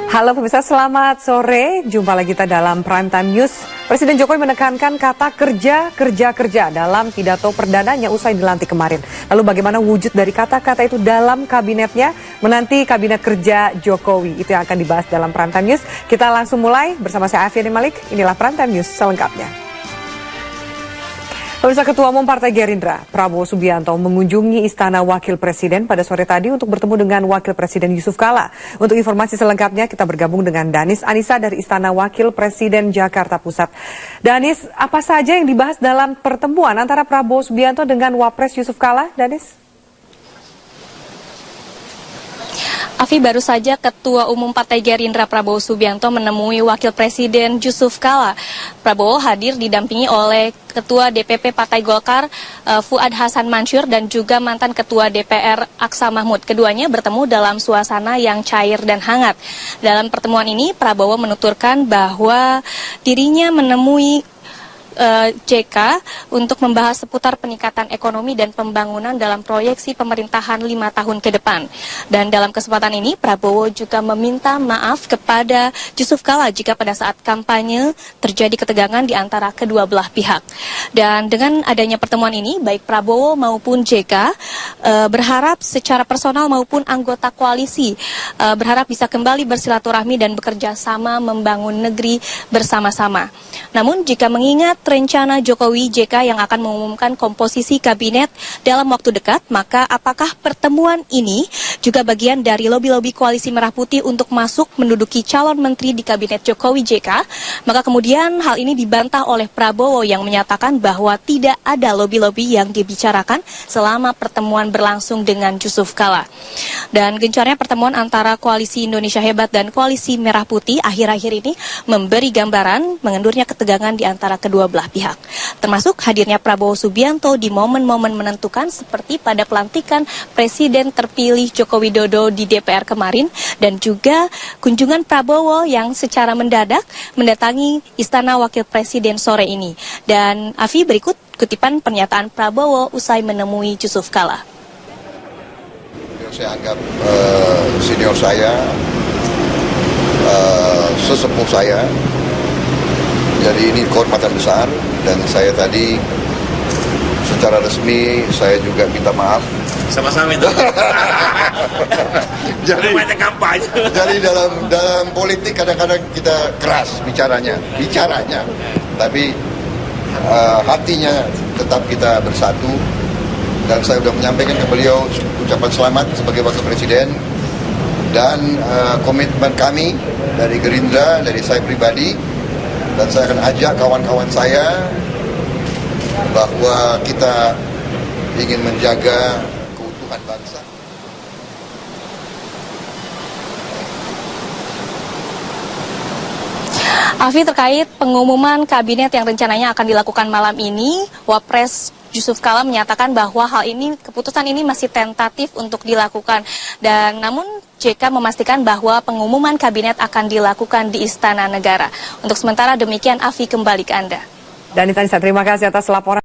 Halo pemirsa, selamat sore. Jumpa lagi kita dalam Prime Time News. Presiden Jokowi menekankan kata kerja dalam pidato perdananya usai dilantik kemarin. Lalu bagaimana wujud dari kata-kata itu dalam kabinetnya menanti kabinet kerja Jokowi? Itu yang akan dibahas dalam Prime Time News. Kita langsung mulai bersama saya Afiani Malik. Inilah Prime Time News selengkapnya. Pemirsa, Ketua Umum Partai Gerindra, Prabowo Subianto mengunjungi Istana Wakil Presiden pada sore tadi untuk bertemu dengan Wakil Presiden Yusuf Kala. Untuk informasi selengkapnya kita bergabung dengan Danis Anissa dari Istana Wakil Presiden Jakarta Pusat. Danis, apa saja yang dibahas dalam pertemuan antara Prabowo Subianto dengan Wapres Yusuf Kala, Danis? Afi, baru saja Ketua Umum Partai Gerindra Prabowo Subianto menemui Wakil Presiden Yusuf Kala. Prabowo hadir didampingi oleh Ketua DPP Partai Golkar Fuad Hasan Mansur dan juga mantan Ketua DPR Aksa Mahmud. Keduanya bertemu dalam suasana yang cair dan hangat. Dalam pertemuan ini Prabowo menuturkan bahwa dirinya menemui JK untuk membahas seputar peningkatan ekonomi dan pembangunan dalam proyeksi pemerintahan 5 tahun ke depan. Dan dalam kesempatan ini Prabowo juga meminta maaf kepada Yusuf Kala jika pada saat kampanye terjadi ketegangan di antara kedua belah pihak. Dan dengan adanya pertemuan ini baik Prabowo maupun JK berharap secara personal maupun anggota koalisi berharap bisa kembali bersilaturahmi dan bekerja sama membangun negeri bersama-sama. Namun jika mengingat rencana Jokowi JK yang akan mengumumkan komposisi kabinet dalam waktu dekat, maka apakah pertemuan ini juga bagian dari lobi-lobi Koalisi Merah Putih untuk masuk menduduki calon menteri di kabinet Jokowi JK? Maka kemudian hal ini dibantah oleh Prabowo yang menyatakan bahwa tidak ada lobi-lobi yang dibicarakan selama pertemuan berlangsung dengan Yusuf Kala. Dan gencarnya pertemuan antara Koalisi Indonesia Hebat dan Koalisi Merah Putih akhir-akhir ini memberi gambaran mengendurnya ketegangan di antara kedua belah pihak, termasuk hadirnya Prabowo Subianto di momen-momen menentukan seperti pada pelantikan Presiden terpilih Joko Widodo di DPR kemarin dan juga kunjungan Prabowo yang secara mendadak mendatangi Istana Wakil Presiden sore ini. Dan Afi, berikut kutipan pernyataan Prabowo usai menemui Yusuf Kala. Saya anggap senior saya, sesepuh saya. Jadi ini kehormatan besar dan saya tadi secara resmi saya juga minta maaf. Sama-sama itu. jadi dalam politik kadang-kadang kita keras bicaranya, tapi hatinya tetap kita bersatu. Dan saya sudah menyampaikan ke beliau ucapan selamat sebagai Wakil Presiden dan komitmen kami dari Gerindra, dari saya pribadi. Dan saya akan ajak kawan-kawan saya bahwa kita ingin menjaga keutuhan bangsa. Afi, terkait pengumuman kabinet yang rencananya akan dilakukan malam ini, Wapres Yusuf Kala menyatakan bahwa keputusan ini masih tentatif untuk dilakukan. Dan namun JK memastikan bahwa pengumuman kabinet akan dilakukan di Istana Negara. Untuk sementara demikian, Afi, kembali ke Anda. Dan Anissa, terima kasih atas laporan.